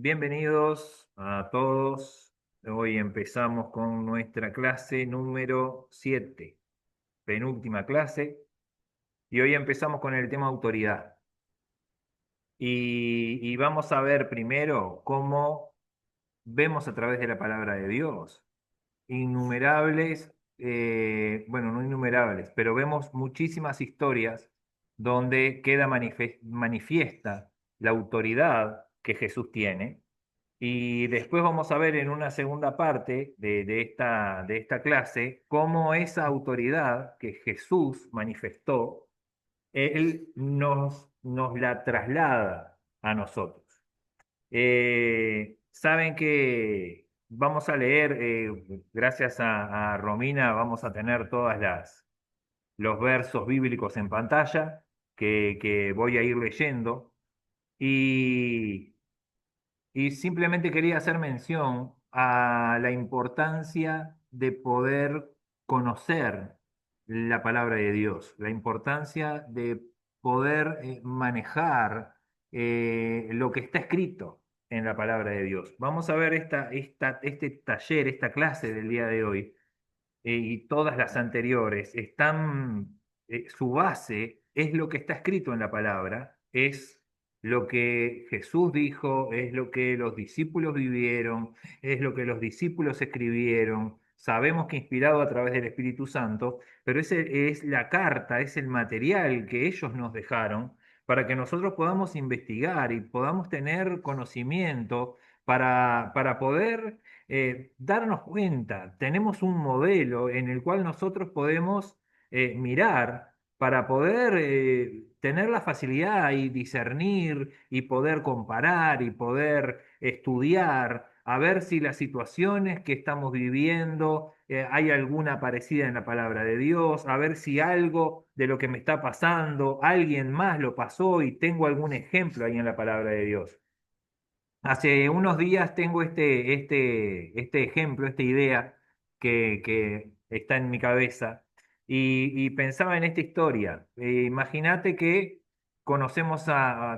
Bienvenidos a todos. Hoy empezamos con nuestra clase número 7, penúltima clase, y hoy empezamos con el tema autoridad. Y vamos a ver primero cómo vemos a través de la palabra de Dios innumerables, bueno, no innumerables, pero vemos muchísimas historias donde queda manifiesta la autoridad que Jesús tiene. Y después vamos a ver en una segunda parte de esta clase cómo esa autoridad que Jesús manifestó, Él nos la traslada a nosotros. Saben que vamos a leer, gracias a Romina, vamos a tener los versos bíblicos en pantalla que voy a ir leyendo. Y y simplemente quería hacer mención a la importancia de poder conocer la palabra de Dios, la importancia de poder manejar lo que está escrito en la palabra de Dios. Vamos a ver este taller, esta clase del día de hoy, y todas las anteriores su base es lo que está escrito en la palabra, es lo que Jesús dijo, es lo que los discípulos vivieron, es lo que los discípulos escribieron. Sabemos que inspirado a través del Espíritu Santo, pero ese es la carta, es el material que ellos nos dejaron para que nosotros podamos investigar y podamos tener conocimiento para poder darnos cuenta. Tenemos un modelo en el cual nosotros podemos mirar para poder tener la facilidad y discernir y poder comparar y poder estudiar, a ver si las situaciones que estamos viviendo hay alguna parecida en la palabra de Dios, a ver si algo de lo que me está pasando, alguien más lo pasó y tengo algún ejemplo ahí en la palabra de Dios. Hace unos días tengo este ejemplo, esta idea que está en mi cabeza y pensaba en esta historia. Imagínate que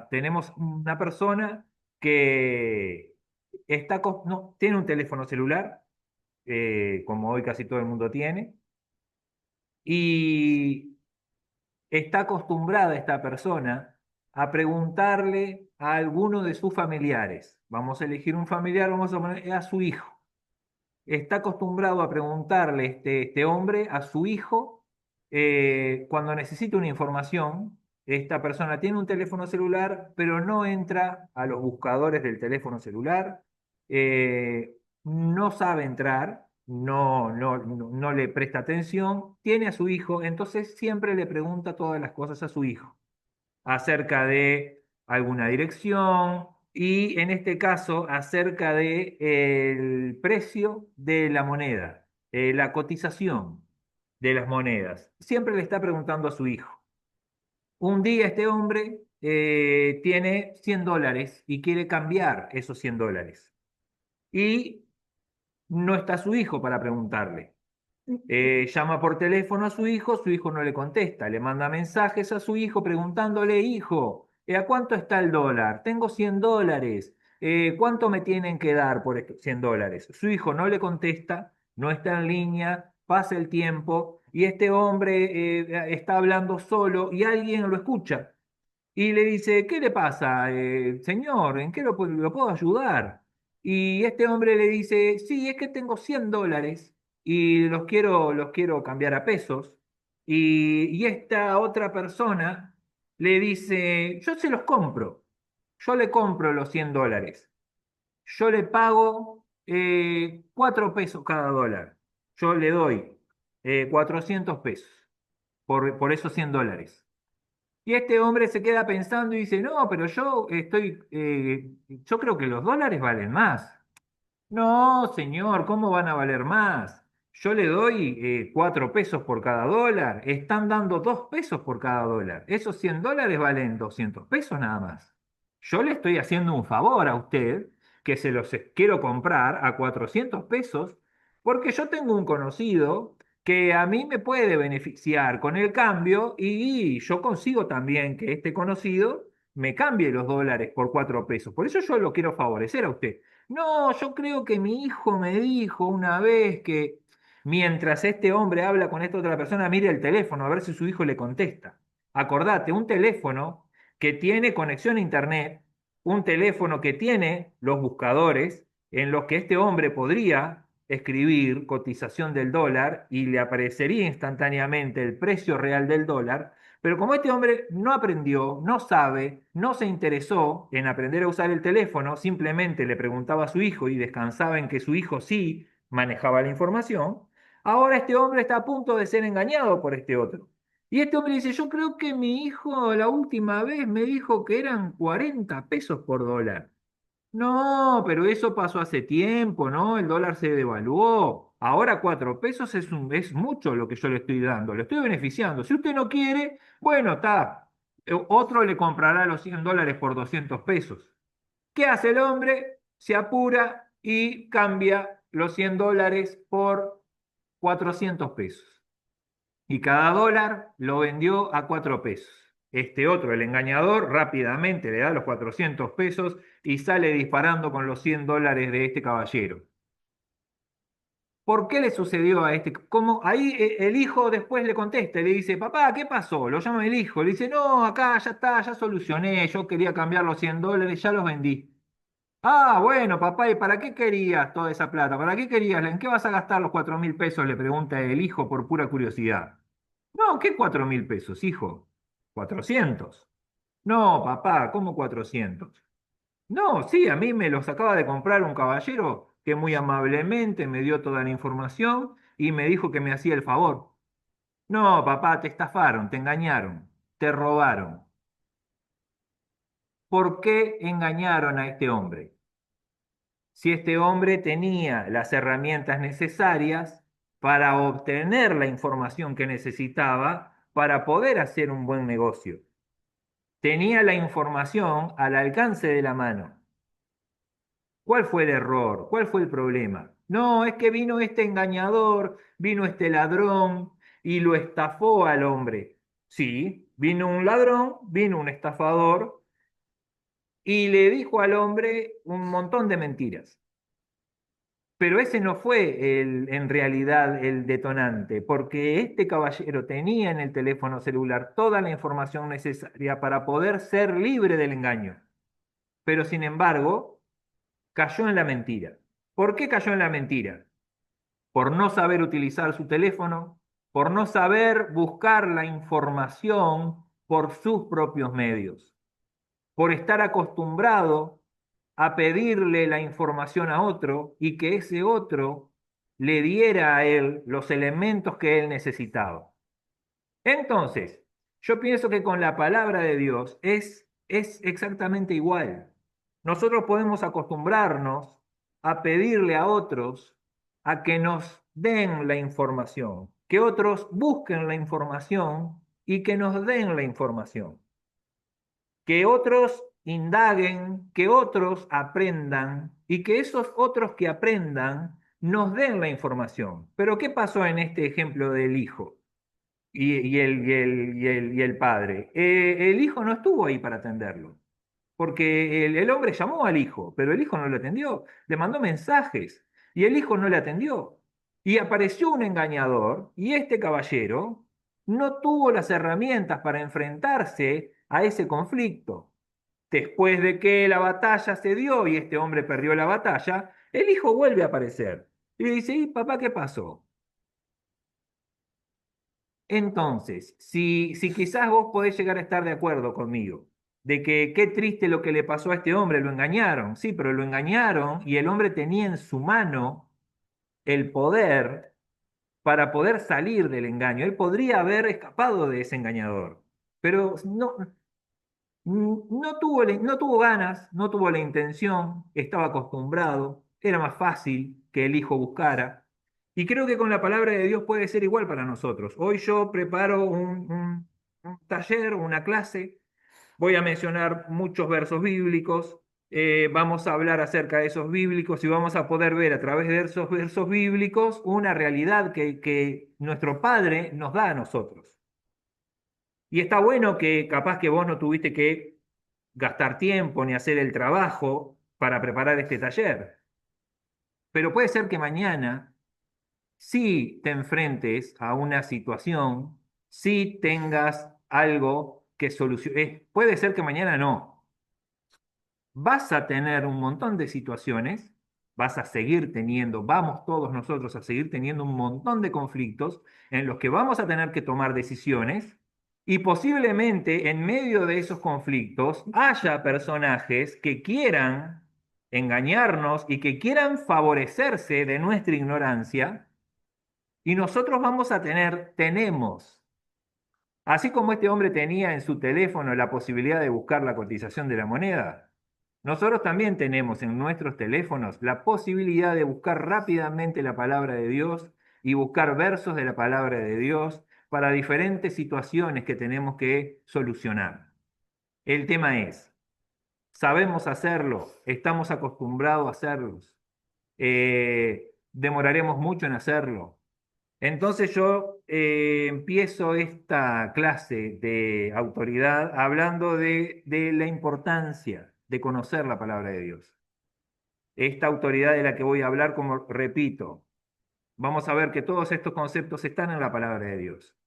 tenemos una persona que no, tiene un teléfono celular, como hoy casi todo el mundo tiene, y está acostumbrada esta persona a preguntarle a alguno de sus familiares. Vamos a elegir un familiar, vamos a poner a su hijo. Está acostumbrado a preguntarle este hombre a su hijo cuando necesita una información. Esta persona tiene un teléfono celular, pero no entra a los buscadores del teléfono celular, no sabe entrar, no le presta atención, tiene a su hijo, entonces siempre le pregunta todas las cosas a su hijo acerca de alguna dirección y en este caso acerca de el precio de la moneda, la cotización de las monedas. Siempre le está preguntando a su hijo. Un día este hombre tiene $100 y quiere cambiar esos $100 y no está su hijo para preguntarle. Llama por teléfono a su hijo no le contesta, le manda mensajes a su hijo preguntándole, hijo, ¿a cuánto está el dólar? Tengo $100. ¿Cuánto me tienen que dar por estos $100? Su hijo no le contesta, no está en línea, pasa el tiempo y este hombre está hablando solo y alguien lo escucha y le dice, ¿qué le pasa, señor? ¿En qué lo puedo ayudar? Y este hombre le dice, sí, es que tengo $100 y los quiero cambiar a pesos. Y esta otra persona le dice, yo se los compro, yo le compro los $100. Yo le pago 4 pesos cada dólar. Yo le doy 400 pesos por esos $100. Y este hombre se queda pensando y dice, no, pero yo creo que los dólares valen más. No, señor, ¿cómo van a valer más? Yo le doy 4 pesos por cada dólar, están dando 2 pesos por cada dólar. Esos $100 valen 200 pesos nada más. Yo le estoy haciendo un favor a usted que se los quiero comprar a 400 pesos porque yo tengo un conocido que a mí me puede beneficiar con el cambio y yo consigo también que este conocido me cambie los dólares por 4 pesos. Por eso yo lo quiero favorecer a usted. No, yo creo que mi hijo me dijo una vez que mientras este hombre habla con esta otra persona, mire el teléfono a ver si su hijo le contesta. Acordate, un teléfono que tiene conexión a internet, un teléfono que tiene los buscadores en los que este hombre podría escribir cotización del dólar y le aparecería instantáneamente el precio real del dólar. Pero como este hombre no aprendió, no sabe, no se interesó en aprender a usar el teléfono, simplemente le preguntaba a su hijo y descansaba en que su hijo sí manejaba la información, ahora este hombre está a punto de ser engañado por este otro. Y este hombre dice, yo creo que mi hijo la última vez me dijo que eran 40 pesos por dólar. No, pero eso pasó hace tiempo, ¿no? El dólar se devaluó. Ahora 4 pesos es mucho lo que yo le estoy dando, le estoy beneficiando. Si usted no quiere, bueno, está. Otro le comprará los 100 dólares por 200 pesos. ¿Qué hace el hombre? Se apura y cambia los 100 dólares por 400 pesos y cada dólar lo vendió a 4 pesos. Este otro, el engañador, rápidamente le da los 400 pesos y sale disparando con los 100 dólares de este caballero. ¿Por qué le sucedió a este? Como ahí el hijo después le contesta y le dice, papá, ¿qué pasó? Lo llama el hijo, le dice, no, acá ya está, ya solucioné, yo quería cambiar los 100 dólares, ya los vendí. Ah, bueno, papá, ¿y para qué querías toda esa plata? ¿Para qué querías? ¿En qué vas a gastar los 4.000 pesos? Le pregunta el hijo por pura curiosidad. No, ¿qué 4.000 pesos, hijo? 400. No, papá, ¿cómo 400? No, sí, a mí me los acaba de comprar un caballero que muy amablemente me dio toda la información y me dijo que me hacía el favor. No, papá, te estafaron, te engañaron, te robaron. ¿Por qué engañaron a este hombre? Si este hombre tenía las herramientas necesarias para obtener la información que necesitaba para poder hacer un buen negocio. Tenía la información al alcance de la mano. ¿Cuál fue el error? ¿Cuál fue el problema? No, es que vino este engañador, vino este ladrón y lo estafó al hombre. Sí, vino un ladrón, vino un estafador y le dijo al hombre un montón de mentiras. Pero ese no fue en realidad el detonante, porque este caballero tenía en el teléfono celular toda la información necesaria para poder ser libre del engaño. Pero sin embargo, cayó en la mentira. ¿Por qué cayó en la mentira? Por no saber utilizar su teléfono, por no saber buscar la información por sus propios medios, por estar acostumbrado a pedirle la información a otro y que ese otro le diera a él los elementos que él necesitaba. Entonces, yo pienso que con la palabra de Dios es exactamente igual. Nosotros podemos acostumbrarnos a pedirle a otros a que nos den la información, que otros busquen la información y que nos den la información, que otros indaguen, que otros aprendan y que esos otros que aprendan nos den la información. Pero ¿qué pasó en este ejemplo del hijo y el padre? El hijo no estuvo ahí para atenderlo, porque el hombre llamó al hijo, pero el hijo no lo atendió, le mandó mensajes y el hijo no le atendió. Y apareció un engañador y este caballero no tuvo las herramientas para enfrentarse a ese conflicto. Después de que la batalla se dio y este hombre perdió la batalla, el hijo vuelve a aparecer y le dice, ¿y papá qué pasó? Entonces, si quizás vos podés llegar a estar de acuerdo conmigo, de que qué triste lo que le pasó a este hombre, lo engañaron, sí, pero lo engañaron y el hombre tenía en su mano el poder para poder salir del engaño. Él podría haber escapado de ese engañador, pero no tuvo ganas, no tuvo la intención, estaba acostumbrado, era más fácil que el hijo buscara. Y creo que con la palabra de Dios puede ser igual para nosotros. Hoy yo preparo un taller, una clase, voy a mencionar muchos versos bíblicos, vamos a hablar acerca de esos bíblicos y vamos a poder ver a través de esos versos bíblicos una realidad que nuestro Padre nos da a nosotros. Y está bueno que capaz que vos no tuviste que gastar tiempo ni hacer el trabajo para preparar este taller. Pero puede ser que mañana sí te enfrentes a una situación, sí tengas algo que solucionar. Puede ser que mañana no. Vas a tener un montón de situaciones, vas a seguir teniendo, vamos todos nosotros a seguir teniendo un montón de conflictos en los que vamos a tener que tomar decisiones y posiblemente en medio de esos conflictos haya personajes que quieran engañarnos y que quieran favorecerse de nuestra ignorancia y nosotros vamos a tenemos, así como este hombre tenía en su teléfono la posibilidad de buscar la cotización de la moneda, nosotros también tenemos en nuestros teléfonos la posibilidad de buscar rápidamente la palabra de Dios y buscar versos de la palabra de Dios para diferentes situaciones que tenemos que solucionar. El tema es, ¿sabemos hacerlo? ¿Estamos acostumbrados a hacerlos? ¿Demoraremos mucho en hacerlo? Entonces yo empiezo esta clase de autoridad hablando de la importancia de conocer la palabra de Dios. Esta autoridad de la que voy a hablar, como repito, vamos a ver que todos estos conceptos están en la palabra de Dios.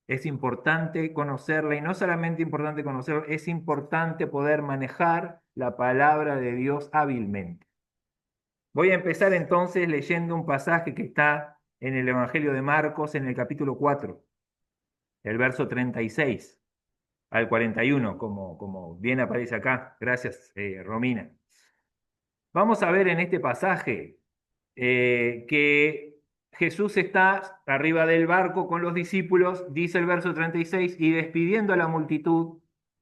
Es importante conocerla y no solamente importante conocerla, es importante poder manejar la palabra de Dios hábilmente. Voy a empezar entonces leyendo un pasaje que está en el Evangelio de Marcos en el capítulo 4, el verso 36 al 41, como bien aparece acá. Gracias, Romina. Vamos a ver en este pasaje que Jesús está arriba del barco con los discípulos, dice el verso 36, y despidiendo a la multitud,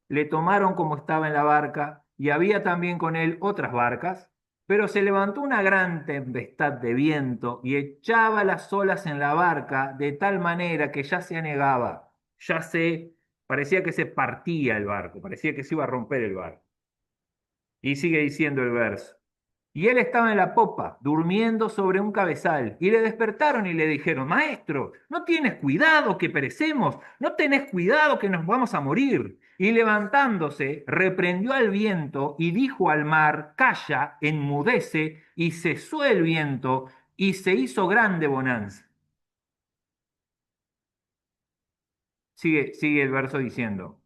le tomaron como estaba en la barca, y había también con él otras barcas, pero se levantó una gran tempestad de viento y echaba las olas en la barca de tal manera que ya se anegaba, parecía que se partía el barco, parecía que se iba a romper el barco. Y sigue diciendo el verso. Y él estaba en la popa, durmiendo sobre un cabezal, y le despertaron y le dijeron, Maestro, ¿no tienes cuidado que perecemos? ¿No tenés cuidado que nos vamos a morir? Y levantándose, reprendió al viento y dijo al mar, Calla, enmudece, y cesó el viento, y se hizo grande bonanza. Sigue el verso diciendo.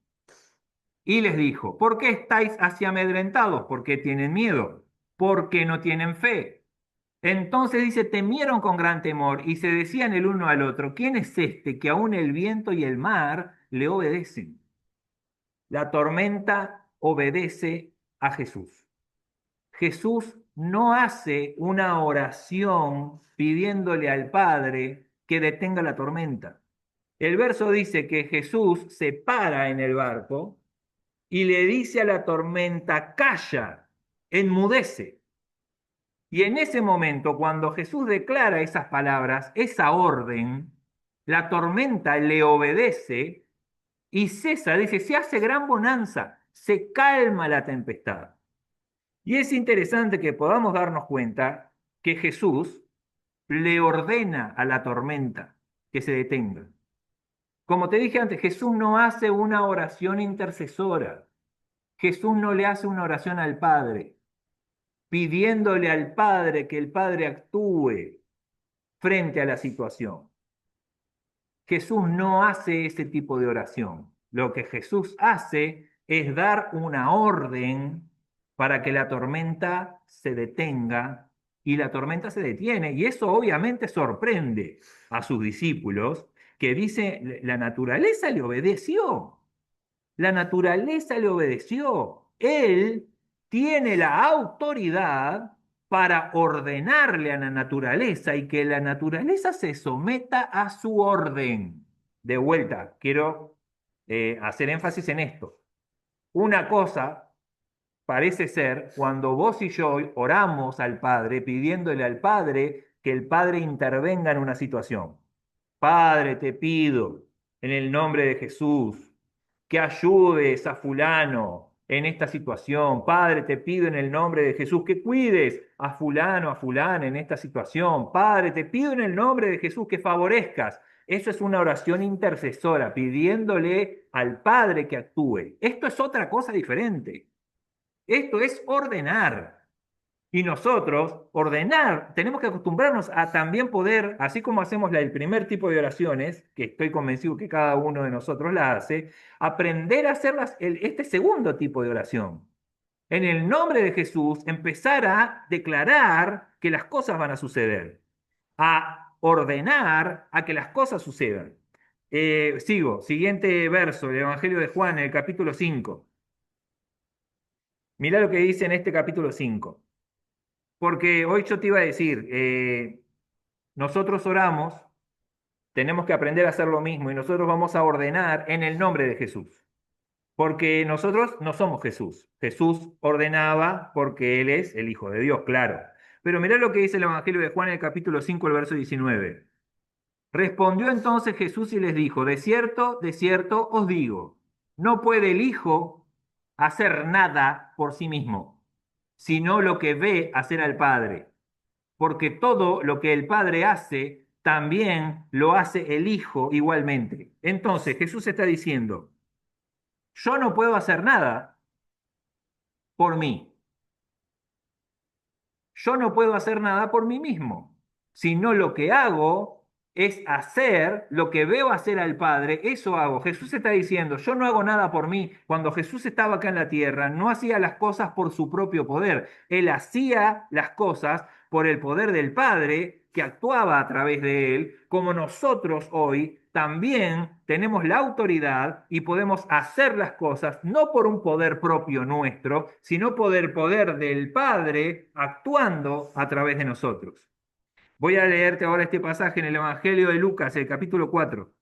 Y les dijo, ¿por qué estáis así amedrentados? ¿Por qué tienen miedo? ¿Por qué no tienen fe? Entonces dice, temieron con gran temor y se decían el uno al otro, ¿quién es este que aún el viento y el mar le obedecen? La tormenta obedece a Jesús. Jesús no hace una oración pidiéndole al Padre que detenga la tormenta. El verso dice que Jesús se para en el barco y le dice a la tormenta, calla, enmudece. Y en ese momento, cuando Jesús declara esas palabras, esa orden, la tormenta le obedece y cesa, dice, se hace gran bonanza, se calma la tempestad. Y es interesante que podamos darnos cuenta que Jesús le ordena a la tormenta que se detenga. Como te dije antes, Jesús no hace una oración intercesora. Jesús no le hace una oración al Padre, pidiéndole al Padre que el Padre actúe frente a la situación. Jesús no hace ese tipo de oración. Lo que Jesús hace es dar una orden para que la tormenta se detenga y la tormenta se detiene. Y eso obviamente sorprende a sus discípulos que dice, la naturaleza le obedeció. La naturaleza le obedeció. Él tiene la autoridad para ordenarle a la naturaleza y que la naturaleza se someta a su orden. De vuelta, quiero hacer énfasis en esto. Una cosa parece ser cuando vos y yo oramos al Padre pidiéndole al Padre que el Padre intervenga en una situación. Padre, te pido en el nombre de Jesús que ayudes a fulano en esta situación. Padre, te pido en el nombre de Jesús que cuides a fulano, a fulana en esta situación. Padre, te pido en el nombre de Jesús que favorezcas. Eso es una oración intercesora, pidiéndole al Padre que actúe. Esto es otra cosa diferente. Esto es ordenar. Y nosotros, ordenar, tenemos que acostumbrarnos a también poder, así como hacemos el primer tipo de oraciones, que estoy convencido que cada uno de nosotros la hace, aprender a hacer este segundo tipo de oración. En el nombre de Jesús, empezar a declarar que las cosas van a suceder, a ordenar a que las cosas sucedan. Siguiente verso del Evangelio de Juan, en el capítulo 5. Mirá lo que dice en este capítulo 5. Porque hoy yo te iba a decir, nosotros oramos, tenemos que aprender a hacer lo mismo y nosotros vamos a ordenar en el nombre de Jesús. Porque nosotros no somos Jesús. Jesús ordenaba porque Él es el Hijo de Dios, claro. Pero mirá lo que dice el Evangelio de Juan en el capítulo 5, el verso 19. Respondió entonces Jesús y les dijo, de cierto os digo, no puede el Hijo hacer nada por sí mismo, sino lo que ve hacer al Padre, porque todo lo que el Padre hace, también lo hace el Hijo igualmente. Entonces Jesús está diciendo, yo no puedo hacer nada por mí. Yo no puedo hacer nada por mí mismo, sino lo que hago es hacer lo que veo hacer al Padre, eso hago. Jesús está diciendo, yo no hago nada por mí. Cuando Jesús estaba acá en la tierra, no hacía las cosas por su propio poder. Él hacía las cosas por el poder del Padre que actuaba a través de él, como nosotros hoy también tenemos la autoridad y podemos hacer las cosas no por un poder propio nuestro, sino por el poder del Padre actuando a través de nosotros. Voy a leerte ahora este pasaje en el Evangelio de Lucas, el capítulo 4.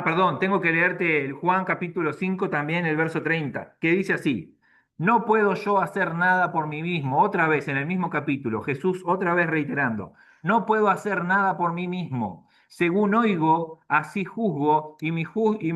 Perdón, tengo que leerte el Juan capítulo 5 también, el verso 30, que dice así, no puedo yo hacer nada por mí mismo, otra vez en el mismo capítulo, Jesús otra vez reiterando, no puedo hacer nada por mí mismo, según oigo, así juzgo, y mi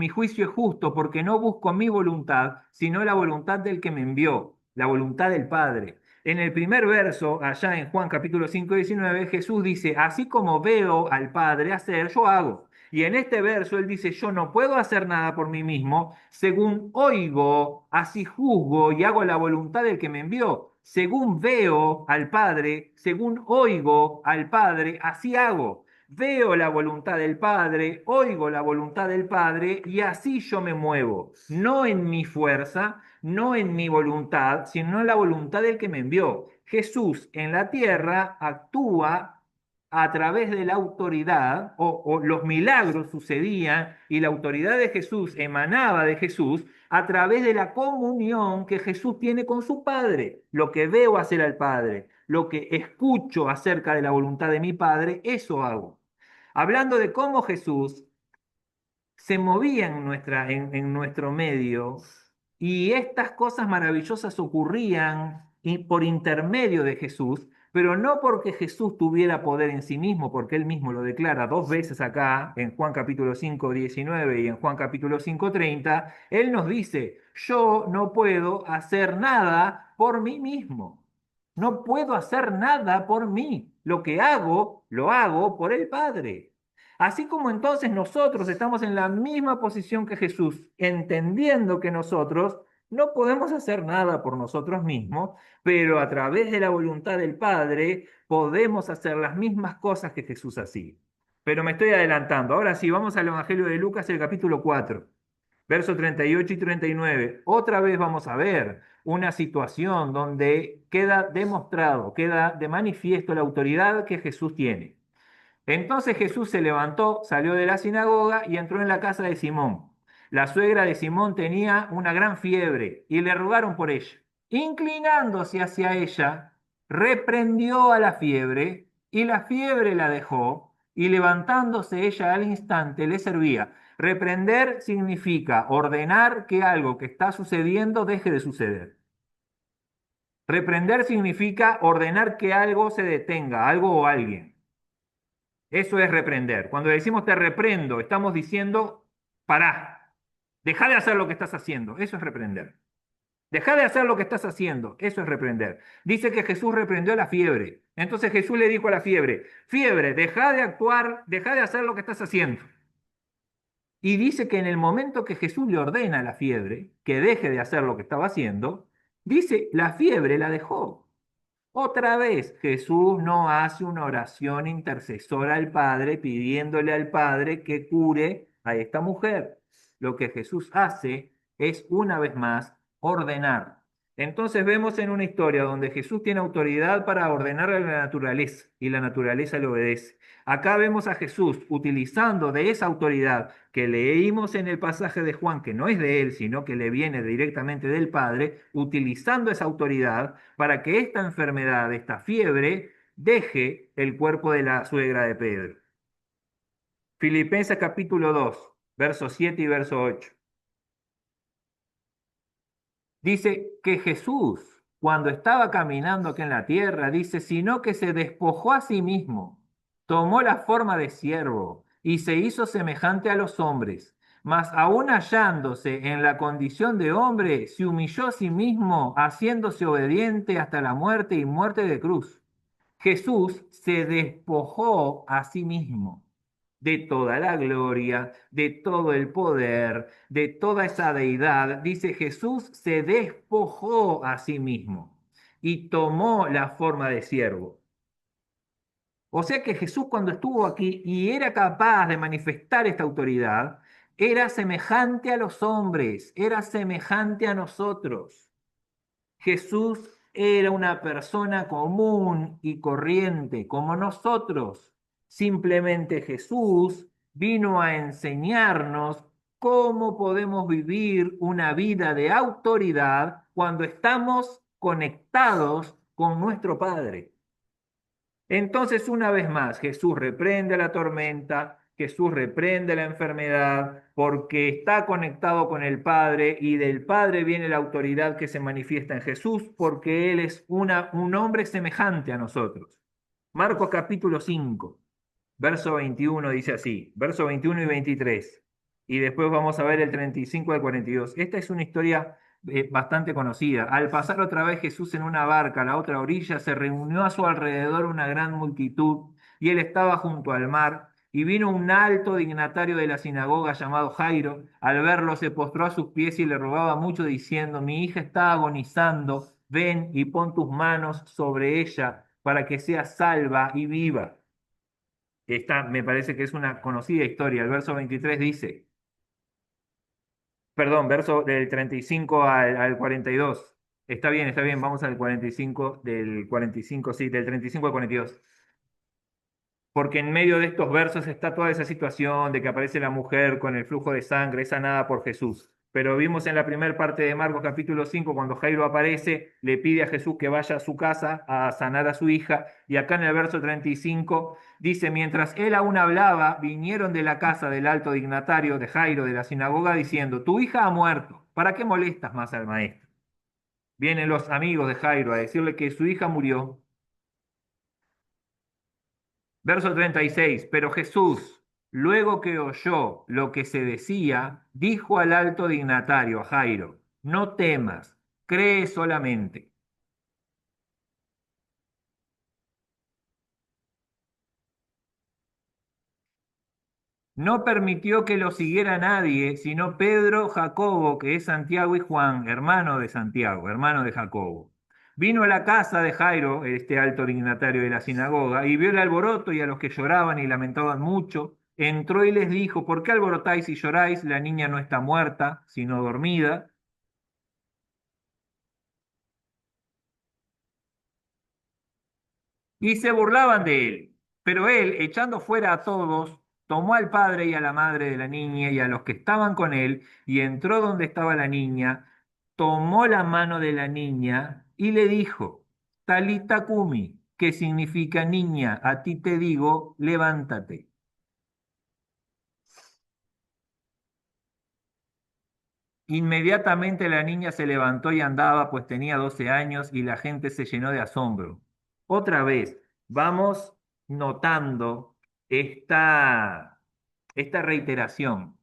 juicio es justo, porque no busco mi voluntad, sino la voluntad del que me envió, la voluntad del Padre. En el primer verso, allá en Juan capítulo 5, 19, Jesús dice, así como veo al Padre hacer, yo hago. Y en este verso él dice, yo no puedo hacer nada por mí mismo, según oigo, así juzgo y hago la voluntad del que me envió. Según veo al Padre, según oigo al Padre, así hago. Veo la voluntad del Padre, oigo la voluntad del Padre y así yo me muevo. No en mi fuerza, no en mi voluntad, sino en la voluntad del que me envió. Jesús en la tierra actúa a través de la autoridad, o los milagros sucedían y la autoridad de Jesús emanaba de Jesús a través de la comunión que Jesús tiene con su Padre. Lo que veo hacer al Padre, lo que escucho acerca de la voluntad de mi Padre, eso hago. Hablando de cómo Jesús se movía en nuestro medio y estas cosas maravillosas ocurrían por intermedio de Jesús, pero no porque Jesús tuviera poder en sí mismo, porque él mismo lo declara dos veces acá, en Juan capítulo 5, 19 y en Juan capítulo 5, 30, él nos dice, yo no puedo hacer nada por mí mismo. No puedo hacer nada por mí. Lo que hago, lo hago por el Padre. Así como entonces nosotros estamos en la misma posición que Jesús, entendiendo que nosotros no podemos hacer nada por nosotros mismos, pero a través de la voluntad del Padre podemos hacer las mismas cosas que Jesús hacía. Pero me estoy adelantando. Ahora sí, vamos al Evangelio de Lucas, el capítulo 4, versos 38 y 39. Otra vez vamos a ver una situación donde queda demostrado, queda de manifiesto la autoridad que Jesús tiene. Entonces Jesús se levantó, salió de la sinagoga y entró en la casa de Simón. La suegra de Simón tenía una gran fiebre y le rogaron por ella. Inclinándose hacia ella, reprendió a la fiebre y la fiebre la dejó y levantándose ella al instante le servía. Reprender significa ordenar que algo que está sucediendo deje de suceder. Reprender significa ordenar que algo se detenga, algo o alguien. Eso es reprender. Cuando decimos te reprendo, estamos diciendo, pará, deja de hacer lo que estás haciendo. Eso es reprender. Deja de hacer lo que estás haciendo. Eso es reprender. Dice que Jesús reprendió la fiebre. Entonces Jesús le dijo a la fiebre, fiebre, deja de actuar, deja de hacer lo que estás haciendo. Y dice que en el momento que Jesús le ordena a la fiebre que deje de hacer lo que estaba haciendo, dice, la fiebre la dejó. Otra vez, Jesús no hace una oración intercesora al Padre pidiéndole al Padre que cure a esta mujer. Lo que Jesús hace es, una vez más, ordenar. Entonces vemos en una historia donde Jesús tiene autoridad para ordenar a la naturaleza y la naturaleza le obedece. Acá vemos a Jesús utilizando de esa autoridad que leímos en el pasaje de Juan, que no es de él, sino que le viene directamente del Padre, utilizando esa autoridad para que esta enfermedad, esta fiebre, deje el cuerpo de la suegra de Pedro. Filipenses capítulo 2, verso 7 y verso 8. Dice que Jesús, cuando estaba caminando aquí en la tierra, dice, sino que se despojó a sí mismo, tomó la forma de siervo y se hizo semejante a los hombres, mas aun hallándose en la condición de hombre, se humilló a sí mismo, haciéndose obediente hasta la muerte y muerte de cruz. Jesús se despojó a sí mismo de toda la gloria, de todo el poder, de toda esa deidad. Dice, Jesús se despojó a sí mismo y tomó la forma de siervo. O sea que Jesús cuando estuvo aquí y era capaz de manifestar esta autoridad, era semejante a los hombres, era semejante a nosotros. Jesús era una persona común y corriente, como nosotros. Simplemente Jesús vino a enseñarnos cómo podemos vivir una vida de autoridad cuando estamos conectados con nuestro Padre. Entonces, una vez más, Jesús reprende la tormenta, Jesús reprende la enfermedad, porque está conectado con el Padre y del Padre viene la autoridad que se manifiesta en Jesús, porque Él es un hombre semejante a nosotros. Marcos capítulo 5, verso 21 dice así, verso 21 y 23. Y después vamos a ver el 35 al 42. Esta es una historia bastante conocida. Al pasar otra vez Jesús en una barca a la otra orilla, se reunió a su alrededor una gran multitud y él estaba junto al mar. Y vino un alto dignatario de la sinagoga llamado Jairo. Al verlo se postró a sus pies y le rogaba mucho diciendo, mi hija está agonizando, ven y pon tus manos sobre ella para que sea salva y viva. Esta me parece que es una conocida historia. El verso 23 dice, perdón, verso del 35 al 42. Está bien, vamos al 45, del 45, sí, del 35 al 42. Porque en medio de estos versos está toda esa situación de que aparece la mujer con el flujo de sangre, es sanada por Jesús. Pero vimos en la primera parte de Marcos capítulo 5, cuando Jairo aparece, le pide a Jesús que vaya a su casa a sanar a su hija. Y acá en el verso 35 dice, mientras él aún hablaba, vinieron de la casa del alto dignatario de Jairo de la sinagoga diciendo, tu hija ha muerto, ¿para qué molestas más al maestro? Vienen los amigos de Jairo a decirle que su hija murió. Verso 36, pero Jesús, luego que oyó lo que se decía, dijo al alto dignatario, a Jairo, no temas, cree solamente. No permitió que lo siguiera nadie, sino Pedro, Jacobo, que es Santiago y Juan, hermano de Santiago, hermano de Jacobo. Vino a la casa de Jairo, este alto dignatario de la sinagoga, y vio el alboroto y a los que lloraban y lamentaban mucho. Entró y les dijo, ¿por qué alborotáis y lloráis? La niña no está muerta, sino dormida. Y se burlaban de él. Pero él, echando fuera a todos, tomó al padre y a la madre de la niña y a los que estaban con él, y entró donde estaba la niña, tomó la mano de la niña y le dijo, Talita Kumi, que significa niña, a ti te digo, levántate. Inmediatamente la niña se levantó y andaba, pues tenía 12 años, y la gente se llenó de asombro. Otra vez, vamos notando esta reiteración.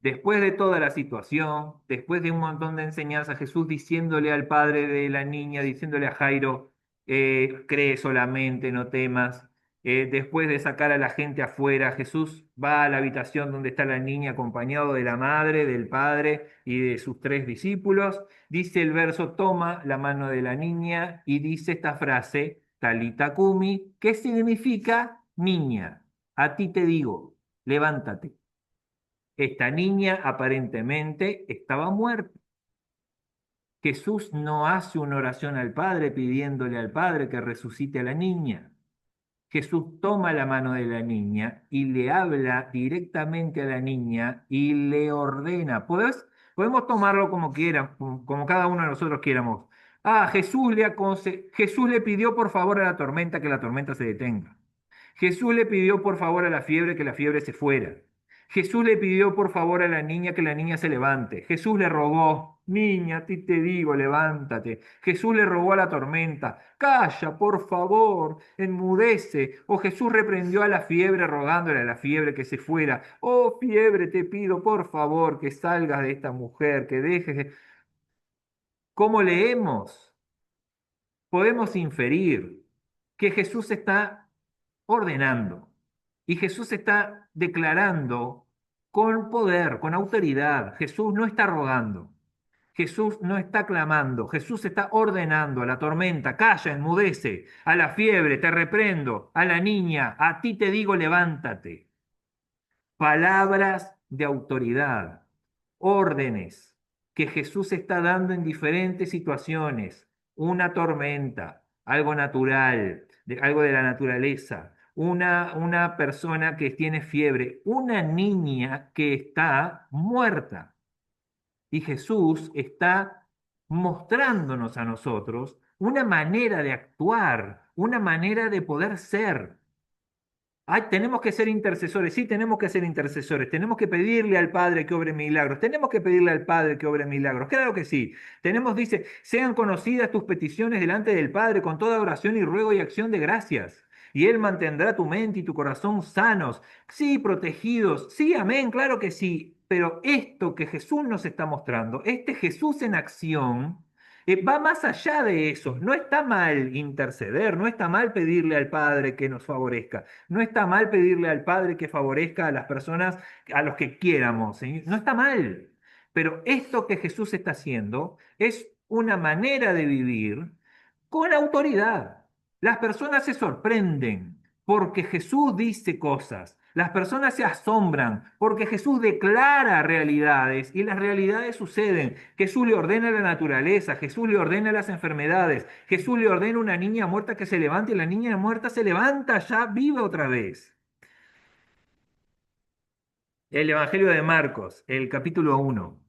Después de toda la situación, después de un montón de enseñanzas, Jesús diciéndole al padre de la niña, diciéndole a Jairo, cree solamente, no temas. Después de sacar a la gente afuera, Jesús va a la habitación donde está la niña acompañado de la madre, del padre y de sus tres discípulos. Dice el verso, toma la mano de la niña y dice esta frase, Talita Kumi, que significa niña, a ti te digo, levántate. Esta niña aparentemente estaba muerta. Jesús no hace una oración al Padre pidiéndole al Padre que resucite a la niña. Jesús toma la mano de la niña y le habla directamente a la niña y le ordena. Podemos tomarlo como quiera, como cada uno de nosotros quieramos. Jesús le pidió por favor a la tormenta que la tormenta se detenga. Jesús le pidió por favor a la fiebre que la fiebre se fuera. Jesús le pidió por favor a la niña que la niña se levante. Jesús le rogó, niña, a ti te digo, levántate. Jesús le rogó a la tormenta, calla, por favor, enmudece. O Jesús reprendió a la fiebre rogándole a la fiebre que se fuera. Oh fiebre, te pido por favor que salgas de esta mujer, que dejes de... ¿Cómo leemos? Podemos inferir que Jesús está ordenando y Jesús está declarando con poder, con autoridad. Jesús no está rogando, Jesús no está clamando, Jesús está ordenando a la tormenta, calla, enmudece, a la fiebre, te reprendo, a la niña, a ti te digo, levántate. Palabras de autoridad, órdenes que Jesús está dando en diferentes situaciones, una tormenta, algo natural, algo de la naturaleza, una persona que tiene fiebre, una niña que está muerta. Y Jesús está mostrándonos a nosotros una manera de actuar, una manera de poder ser. Ay, tenemos que ser intercesores, sí, tenemos que ser intercesores, tenemos que pedirle al Padre que obre milagros, tenemos que pedirle al Padre que obre milagros, claro que sí. Dice, sean conocidas tus peticiones delante del Padre con toda oración y ruego y acción de gracias. Y Él mantendrá tu mente y tu corazón sanos, sí, protegidos, sí, amén, claro que sí. Pero esto que Jesús nos está mostrando, este Jesús en acción, va más allá de eso. No está mal interceder, no está mal pedirle al Padre que nos favorezca, no está mal pedirle al Padre que favorezca a las personas a los que quieramos, ¿sí? No está mal. Pero esto que Jesús está haciendo es una manera de vivir con autoridad. Las personas se sorprenden porque Jesús dice cosas. Las personas se asombran porque Jesús declara realidades y las realidades suceden. Jesús le ordena a la naturaleza, Jesús le ordena a las enfermedades, Jesús le ordena a una niña muerta que se levante y la niña muerta se levanta, ya vive otra vez. El Evangelio de Marcos, el capítulo 1.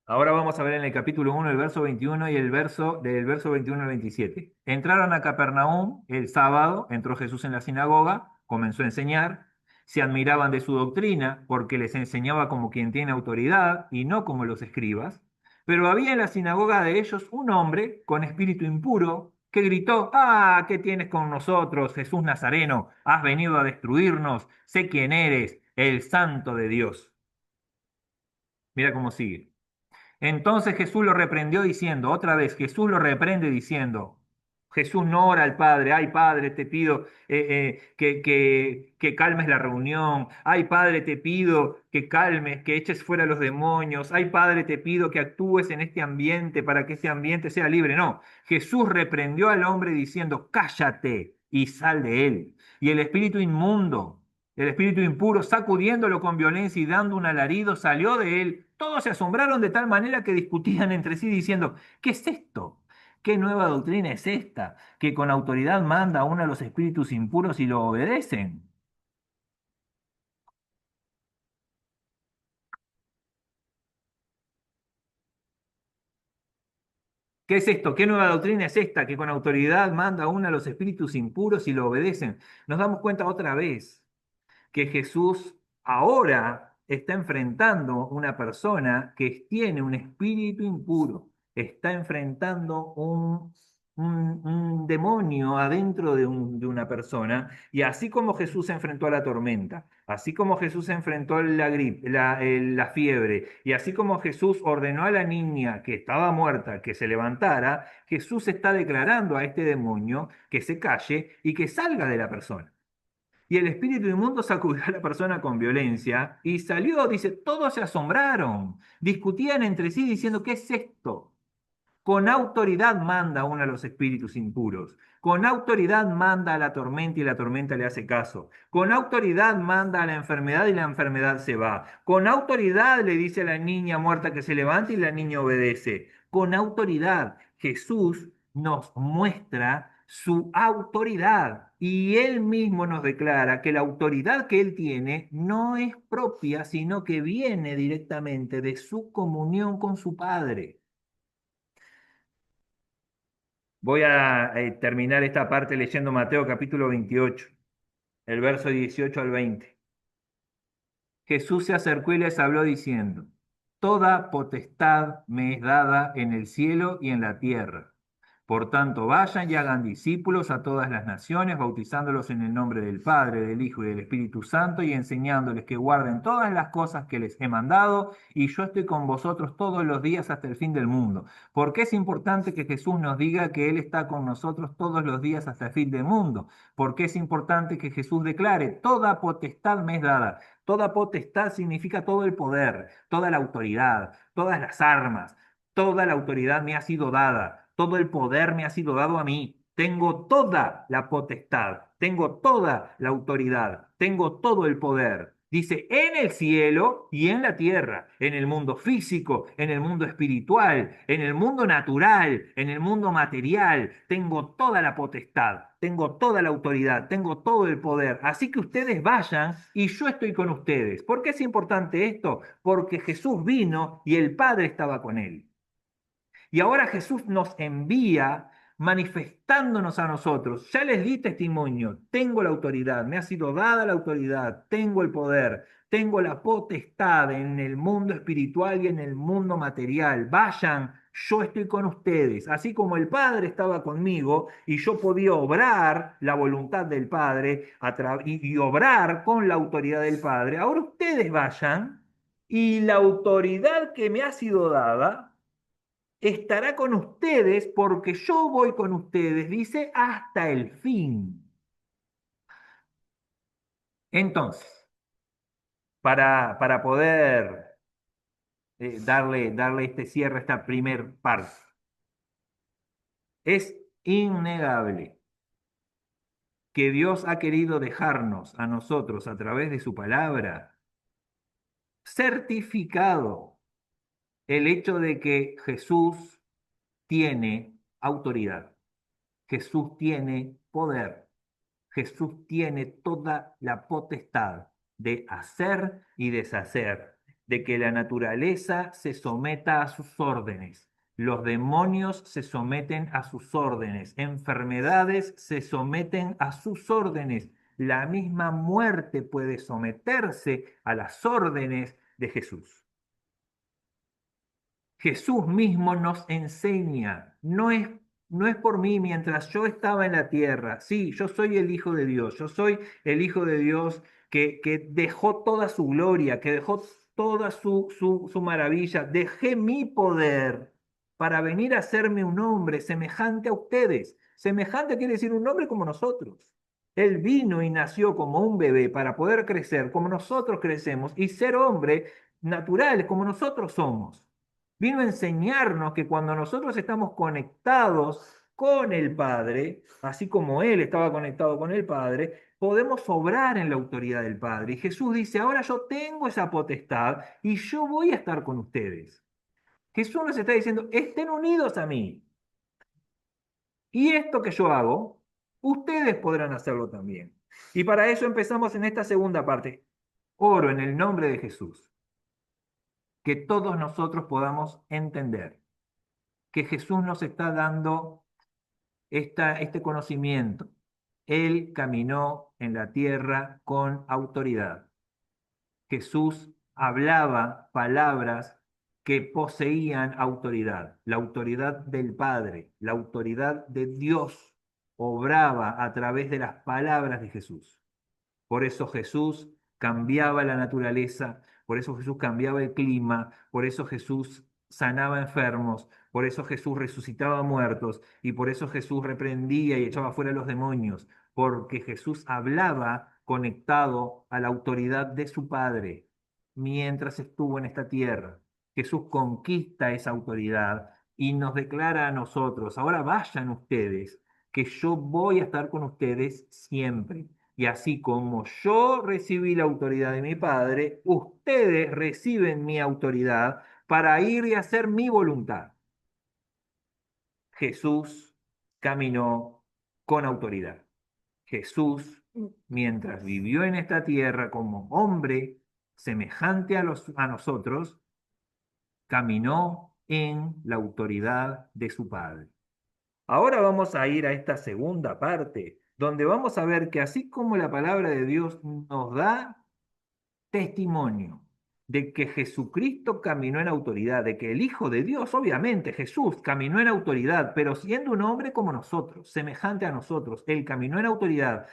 Ahora vamos a ver en el capítulo 1 el verso 21 y el verso del verso 21 al 27. Entraron a Capernaum el sábado, entró Jesús en la sinagoga, comenzó a enseñar, se admiraban de su doctrina porque les enseñaba como quien tiene autoridad y no como los escribas. Pero había en la sinagoga de ellos un hombre con espíritu impuro que gritó, ah, ¿qué tienes con nosotros, Jesús Nazareno? Has venido a destruirnos, sé quién eres, el Santo de Dios. Mira cómo sigue. Entonces Jesús lo reprendió diciendo, otra vez, Jesús lo reprende diciendo, Jesús no ora al Padre, ay Padre, te pido que calmes la reunión, ay Padre, te pido que calmes, que eches fuera los demonios, ay Padre, te pido que actúes en este ambiente para que este ambiente sea libre. No, Jesús reprendió al hombre diciendo, cállate y sal de él. Y el espíritu inmundo, el espíritu impuro, sacudiéndolo con violencia y dando un alarido, salió de él. Todos se asombraron de tal manera que discutían entre sí diciendo, ¿qué es esto? ¿Qué nueva doctrina es esta? Que con autoridad manda aún a los espíritus impuros y lo obedecen. ¿Qué es esto? ¿Qué nueva doctrina es esta? Que con autoridad manda aún a los espíritus impuros y lo obedecen. Nos damos cuenta otra vez que Jesús ahora está enfrentando una persona que tiene un espíritu impuro, está enfrentando un demonio adentro de una persona, y así como Jesús se enfrentó a la tormenta, así como Jesús se enfrentó a la gripe, la fiebre, y así como Jesús ordenó a la niña que estaba muerta que se levantara, Jesús está declarando a este demonio que se calle y que salga de la persona. Y el espíritu inmundo sacudió a la persona con violencia y salió, dice, todos se asombraron, discutían entre sí diciendo, ¿qué es esto? Con autoridad manda uno a los espíritus impuros. Con autoridad manda a la tormenta y la tormenta le hace caso. Con autoridad manda a la enfermedad y la enfermedad se va. Con autoridad le dice a la niña muerta que se levante y la niña obedece. Con autoridad Jesús nos muestra su autoridad y él mismo nos declara que la autoridad que él tiene no es propia, sino que viene directamente de su comunión con su Padre. Voy a terminar esta parte leyendo Mateo capítulo 28, el verso 18 al 20. Jesús se acercó y les habló diciendo, Toda potestad me es dada en el cielo y en la tierra. Por tanto, vayan y hagan discípulos a todas las naciones, bautizándolos en el nombre del Padre, del Hijo y del Espíritu Santo, y enseñándoles que guarden todas las cosas que les he mandado, y yo estoy con vosotros todos los días hasta el fin del mundo. ¿Por qué es importante que Jesús nos diga que Él está con nosotros todos los días hasta el fin del mundo? ¿Por qué es importante que Jesús declare, toda potestad me es dada? Toda potestad significa todo el poder, toda la autoridad, todas las armas. Toda la autoridad me ha sido dada, todo el poder me ha sido dado a mí. Tengo toda la potestad, tengo toda la autoridad, tengo todo el poder. Dice, en el cielo y en la tierra, en el mundo físico, en el mundo espiritual, en el mundo natural, en el mundo material. Tengo toda la potestad, tengo toda la autoridad, tengo todo el poder. Así que ustedes vayan y yo estoy con ustedes. ¿Por qué es importante esto? Porque Jesús vino y el Padre estaba con él. Y ahora Jesús nos envía manifestándonos a nosotros. Ya les di testimonio, tengo la autoridad, me ha sido dada la autoridad, tengo el poder, tengo la potestad en el mundo espiritual y en el mundo material. Vayan, yo estoy con ustedes. Así como el Padre estaba conmigo y yo podía obrar la voluntad del Padre y obrar con la autoridad del Padre, ahora ustedes vayan y la autoridad que me ha sido dada estará con ustedes porque yo voy con ustedes, dice, hasta el fin. Entonces, para poder darle este cierre a esta primer parte, es innegable que Dios ha querido dejarnos a nosotros a través de su palabra certificado el hecho de que Jesús tiene autoridad, Jesús tiene poder. Jesús tiene toda la potestad de hacer y deshacer, de que la naturaleza se someta a sus órdenes, los demonios se someten a sus órdenes, enfermedades se someten a sus órdenes, la misma muerte puede someterse a las órdenes de Jesús. Jesús mismo nos enseña, no es por mí mientras yo estaba en la tierra, sí, yo soy el Hijo de Dios, yo soy el Hijo de Dios que dejó toda su gloria, que dejó toda su maravilla, dejé mi poder para venir a hacerme un hombre semejante a ustedes. Semejante quiere decir un hombre como nosotros. Él vino y nació como un bebé para poder crecer como nosotros crecemos y ser hombre natural como nosotros somos. Vino a enseñarnos que cuando nosotros estamos conectados con el Padre, así como Él estaba conectado con el Padre, podemos obrar en la autoridad del Padre. Y Jesús dice, ahora yo tengo esa potestad y yo voy a estar con ustedes. Jesús nos está diciendo, estén unidos a mí. Y esto que yo hago, ustedes podrán hacerlo también. Y para eso empezamos en esta segunda parte. Oro en el nombre de Jesús, que todos nosotros podamos entender que Jesús nos está dando este conocimiento. Él caminó en la tierra con autoridad. Jesús hablaba palabras que poseían autoridad, la autoridad del Padre, la autoridad de Dios obraba a través de las palabras de Jesús. Por eso Jesús cambiaba la naturaleza, por eso Jesús cambiaba el clima, por eso Jesús sanaba enfermos, por eso Jesús resucitaba muertos y por eso Jesús reprendía y echaba fuera a los demonios, porque Jesús hablaba conectado a la autoridad de su Padre mientras estuvo en esta tierra. Jesús conquista esa autoridad y nos declara a nosotros, ahora vayan ustedes, que yo voy a estar con ustedes siempre. Y así como yo recibí la autoridad de mi Padre, ustedes reciben mi autoridad para ir y hacer mi voluntad. Jesús caminó con autoridad. Jesús, mientras vivió en esta tierra como hombre semejante a nosotros, caminó en la autoridad de su Padre. Ahora vamos a ir a esta segunda parte, donde vamos a ver que así como la palabra de Dios nos da testimonio de que Jesucristo caminó en autoridad, de que el Hijo de Dios, obviamente Jesús, caminó en autoridad, pero siendo un hombre como nosotros, semejante a nosotros, él caminó en autoridad,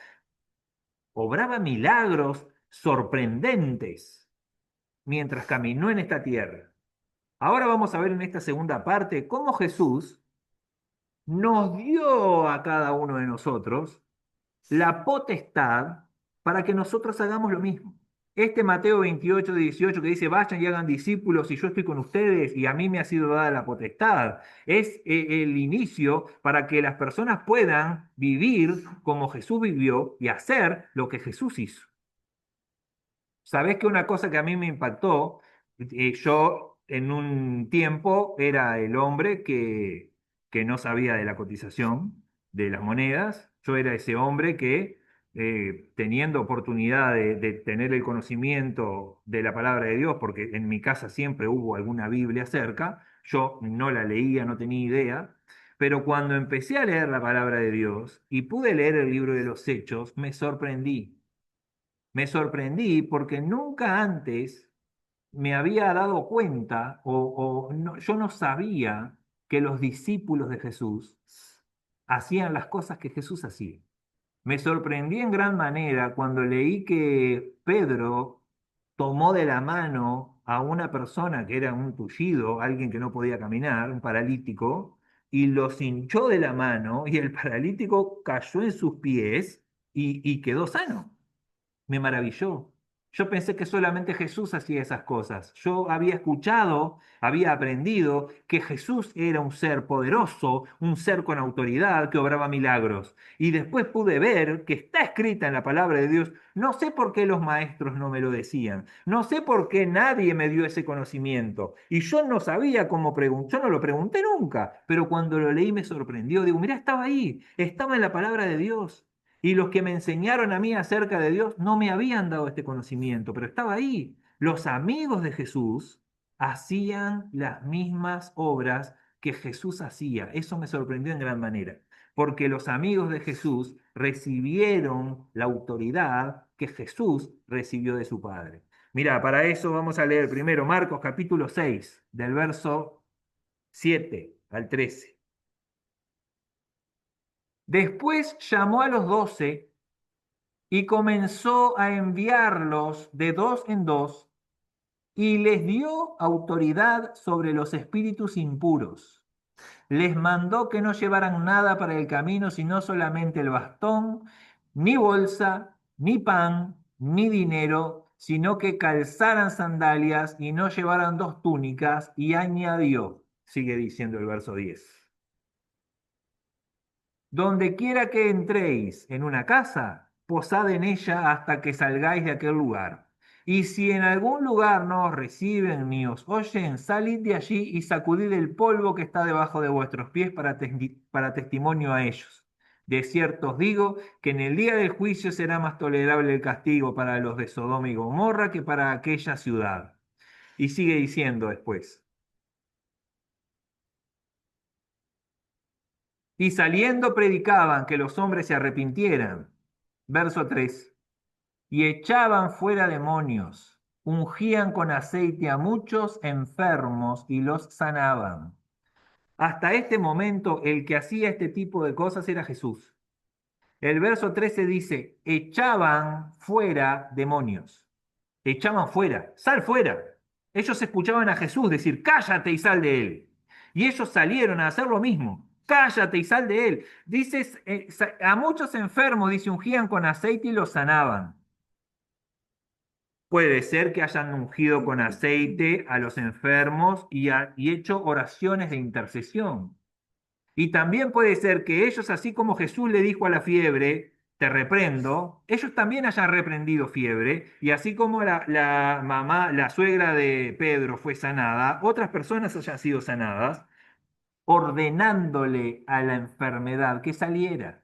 obraba milagros sorprendentes mientras caminó en esta tierra. Ahora vamos a ver en esta segunda parte cómo Jesús nos dio a cada uno de nosotros la potestad para que nosotros hagamos lo mismo. Este Mateo 28, 18 que dice, vayan y hagan discípulos y yo estoy con ustedes y a mí me ha sido dada la potestad, es el inicio para que las personas puedan vivir como Jesús vivió y hacer lo que Jesús hizo. Sabés que una cosa que a mí me impactó, yo en un tiempo era el hombre que no sabía de la cotización de las monedas, yo era ese hombre que teniendo oportunidad de tener el conocimiento de la palabra de Dios, porque en mi casa siempre hubo alguna Biblia cerca, yo no la leía, no tenía idea, pero cuando empecé a leer la palabra de Dios y pude leer el libro de los Hechos, me sorprendí. Me sorprendí porque nunca antes me había dado cuenta yo no sabía que los discípulos de Jesús hacían las cosas que Jesús hacía. Me sorprendí en gran manera cuando leí que Pedro tomó de la mano a una persona que era un tullido, alguien que no podía caminar, un paralítico, y lo cinchó de la mano y el paralítico cayó en sus pies y quedó sano. Me maravilló. Yo pensé que solamente Jesús hacía esas cosas. Yo había escuchado, había aprendido que Jesús era un ser poderoso, un ser con autoridad que obraba milagros. Y después pude ver que está escrita en la palabra de Dios. No sé por qué los maestros no me lo decían. No sé por qué nadie me dio ese conocimiento. Y yo no sabía cómo preguntar. Yo no lo pregunté nunca. Pero cuando lo leí me sorprendió. Digo, mira, estaba ahí. Estaba en la palabra de Dios. Y los que me enseñaron a mí acerca de Dios no me habían dado este conocimiento, pero estaba ahí. Los amigos de Jesús hacían las mismas obras que Jesús hacía. Eso me sorprendió en gran manera, porque los amigos de Jesús recibieron la autoridad que Jesús recibió de su Padre. Mira, para eso vamos a leer primero Marcos capítulo 6, del verso 7 al 13. Después llamó a los 12 y comenzó a enviarlos de dos en dos y les dio autoridad sobre los espíritus impuros. Les mandó que no llevaran nada para el camino, sino solamente el bastón, ni bolsa, ni pan, ni dinero, sino que calzaran sandalias y no llevaran dos túnicas, y añadió, sigue diciendo el verso 10. Donde quiera que entréis en una casa, posad en ella hasta que salgáis de aquel lugar. Y si en algún lugar no os reciben ni os oyen, salid de allí y sacudid el polvo que está debajo de vuestros pies para testimonio a ellos. De cierto os digo que en el día del juicio será más tolerable el castigo para los de Sodoma y Gomorra que para aquella ciudad. Y sigue diciendo después. Y saliendo predicaban que los hombres se arrepintieran. Verso 3. Y echaban fuera demonios ungían con aceite a muchos enfermos y los sanaban. Hasta este momento, el que hacía este tipo de cosas era Jesús. El verso 13 dice, echaban fuera demonios. Echaban fuera, sal fuera. Ellos escuchaban a Jesús decir, cállate y sal de él. Y ellos salieron a hacer lo mismo. Cállate y sal de él. Dices, a muchos enfermos, dice, ungían con aceite y los sanaban. Puede ser que hayan ungido con aceite a los enfermos y hecho oraciones de intercesión. Y también puede ser que ellos, así como Jesús le dijo a la fiebre, te reprendo, ellos también hayan reprendido fiebre, y así como la mamá, la suegra de Pedro fue sanada, otras personas hayan sido sanadas, ordenándole a la enfermedad que saliera.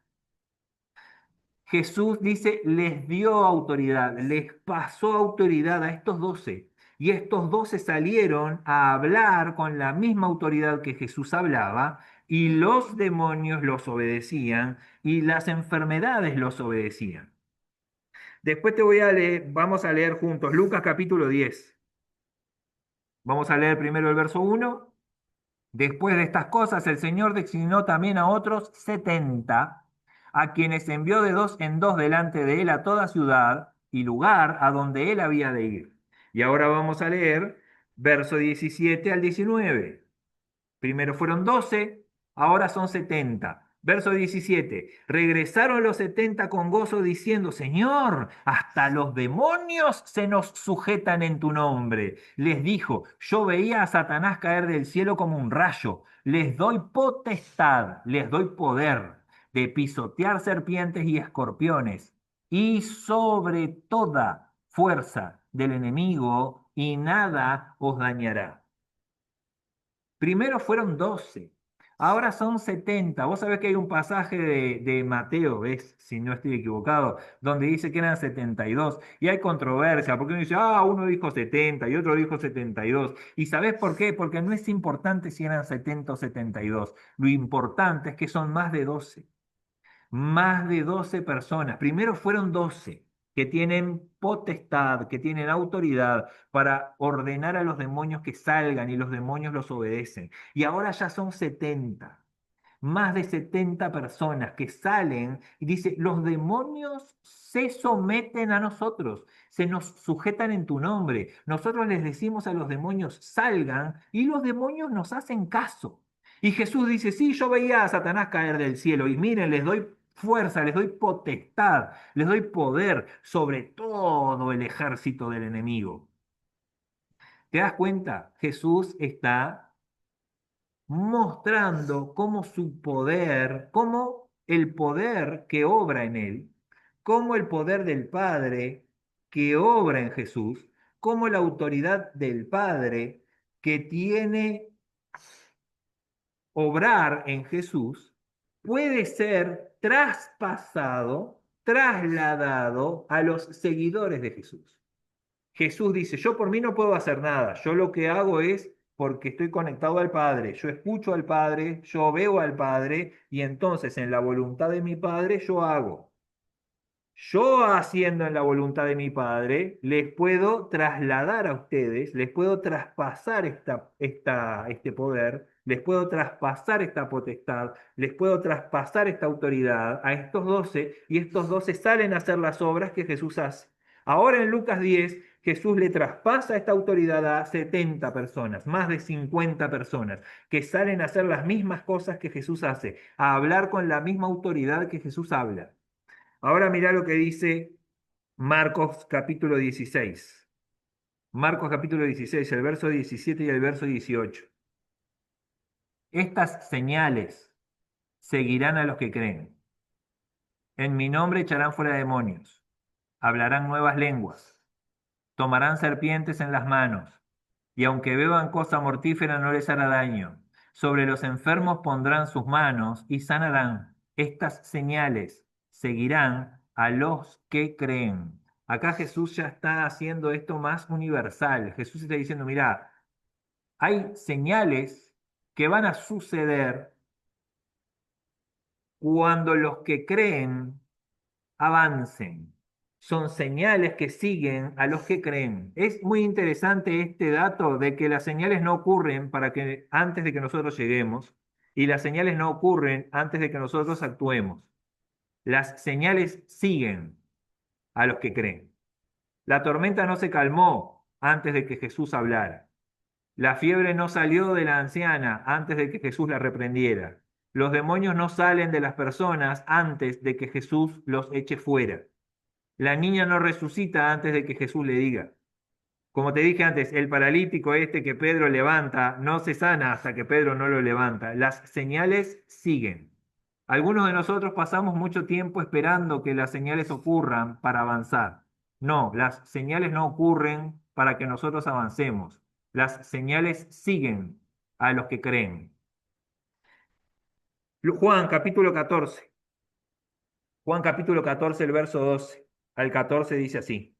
Jesús dice, les dio autoridad, les pasó autoridad a estos 12. Y estos 12 salieron a hablar con la misma autoridad que Jesús hablaba, y los demonios los obedecían, y las enfermedades los obedecían. Después te voy a leer, vamos a leer juntos Lucas capítulo 10. Vamos a leer primero el verso 1. Después de estas cosas, el Señor designó también a otros 70, a quienes envió de dos en dos delante de él a toda ciudad y lugar a donde él había de ir. Y ahora vamos a leer verso 17 al 19. Primero fueron 12, ahora son 70. Verso 17. Regresaron los 70 con gozo diciendo, Señor, hasta los demonios se nos sujetan en tu nombre. Les dijo, yo veía a Satanás caer del cielo como un rayo. Les doy potestad, les doy poder de pisotear serpientes y escorpiones y sobre toda fuerza del enemigo y nada os dañará. Primero fueron 12, ahora son 70. Vos sabés que hay un pasaje de Mateo, ¿ves? Si no estoy equivocado, donde dice que eran 72. Y hay controversia, porque uno dice, uno dijo 70 y otro dijo 72. ¿Y sabés por qué? Porque no es importante si eran 70 o 72. Lo importante es que son más de 12 personas. Primero fueron 12 que tienen potestad, que tienen autoridad para ordenar a los demonios que salgan y los demonios los obedecen. Y ahora ya son 70, más de 70 personas que salen y dice, los demonios se someten a nosotros, se nos sujetan en tu nombre. Nosotros les decimos a los demonios, salgan, y los demonios nos hacen caso. Y Jesús dice, sí, yo veía a Satanás caer del cielo y miren, les doy fuerza, les doy potestad, les doy poder sobre todo el ejército del enemigo. ¿Te das cuenta? Jesús está mostrando cómo su poder, cómo el poder que obra en él, cómo el poder del Padre que obra en Jesús, cómo la autoridad del Padre que tiene obrar en Jesús puede ser traspasado, trasladado a los seguidores de Jesús. Jesús dice, yo por mí no puedo hacer nada, yo lo que hago es porque estoy conectado al Padre, yo escucho al Padre, yo veo al Padre y entonces en la voluntad de mi Padre yo hago. Yo haciendo en la voluntad de mi Padre, les puedo trasladar a ustedes, les puedo traspasar este poder, les puedo traspasar esta potestad, les puedo traspasar esta autoridad a estos 12 y estos 12 salen a hacer las obras que Jesús hace. Ahora en Lucas 10, Jesús le traspasa esta autoridad a 70 personas, más de 50 personas, que salen a hacer las mismas cosas que Jesús hace, a hablar con la misma autoridad que Jesús habla. Ahora mirá lo que dice Marcos capítulo 16. Marcos capítulo 16, el verso 17 y el verso 18. Estas señales seguirán a los que creen. En mi nombre echarán fuera demonios, hablarán nuevas lenguas, tomarán serpientes en las manos, y aunque beban cosa mortífera no les hará daño. Sobre los enfermos pondrán sus manos y sanarán. Estas señales seguirán a los que creen. Acá Jesús ya está haciendo esto más universal. Jesús está diciendo, mira, hay señales que van a suceder cuando los que creen avancen. son señales que siguen a los que creen. Es muy interesante este dato de que las señales no ocurren para que antes de que nosotros lleguemos y las señales no ocurren antes de que nosotros actuemos. Las señales siguen a los que creen. La tormenta no se calmó antes de que Jesús hablara. La fiebre no salió de la anciana antes de que Jesús la reprendiera. Los demonios no salen de las personas antes de que Jesús los eche fuera. La niña no resucita antes de que Jesús le diga. Como te dije antes, el paralítico este que Pedro levanta no se sana hasta que Pedro no lo levanta. Las señales siguen. Algunos de nosotros pasamos mucho tiempo esperando que las señales ocurran para avanzar. No, las señales no ocurren para que nosotros avancemos. Las señales siguen a los que creen. Juan capítulo 14. Juan capítulo 14, el verso 12 al 14 dice así.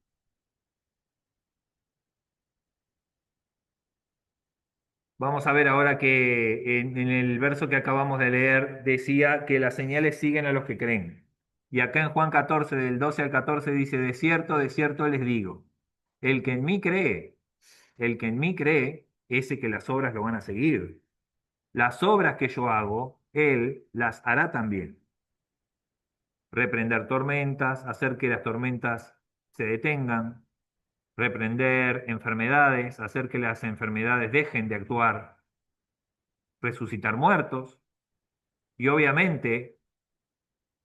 Vamos a ver ahora que en el verso que acabamos de leer decía que las señales siguen a los que creen. Y acá en Juan 14, del 12 al 14 dice, de cierto les digo, el que en mí cree, el que en mí cree, ese que las obras lo van a seguir. Las obras que yo hago, él las hará también. Reprender tormentas, hacer que las tormentas se detengan, reprender enfermedades, hacer que las enfermedades dejen de actuar, resucitar muertos y obviamente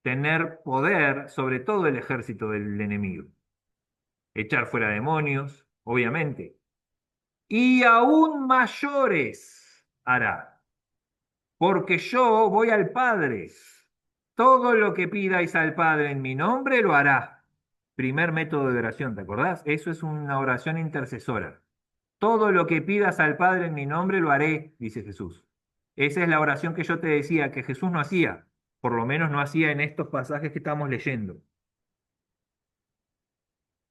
tener poder sobre todo el ejército del enemigo. Echar fuera demonios, obviamente. Y aún mayores hará, porque yo voy al Padre. Todo lo que pidáis al Padre en mi nombre lo hará. Primer método de oración, ¿te acordás? Eso es una oración intercesora. Todo lo que pidas al Padre en mi nombre lo haré, dice Jesús. Esa es la oración que yo te decía que Jesús no hacía, por lo menos no hacía en estos pasajes que estamos leyendo.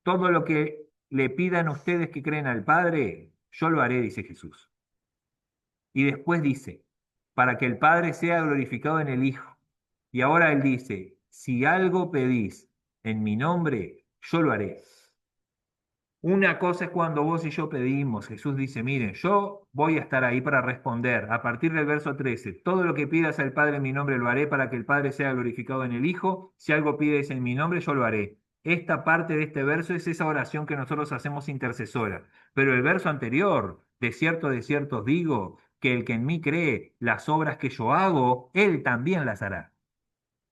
Todo lo que le pidan ustedes que creen al Padre, yo lo haré, dice Jesús. Y después dice, para que el Padre sea glorificado en el Hijo. Y ahora Él dice, si algo pedís en mi nombre, yo lo haré. Una cosa es cuando vos y yo pedimos, Jesús dice, miren, yo voy a estar ahí para responder. A partir del verso 13, todo lo que pidas al Padre en mi nombre lo haré para que el Padre sea glorificado en el Hijo. Si algo pides en mi nombre, yo lo haré. Esta parte de este verso es esa oración que nosotros hacemos intercesora. Pero el verso anterior, de cierto os digo, que el que en mí cree, las obras que yo hago, él también las hará.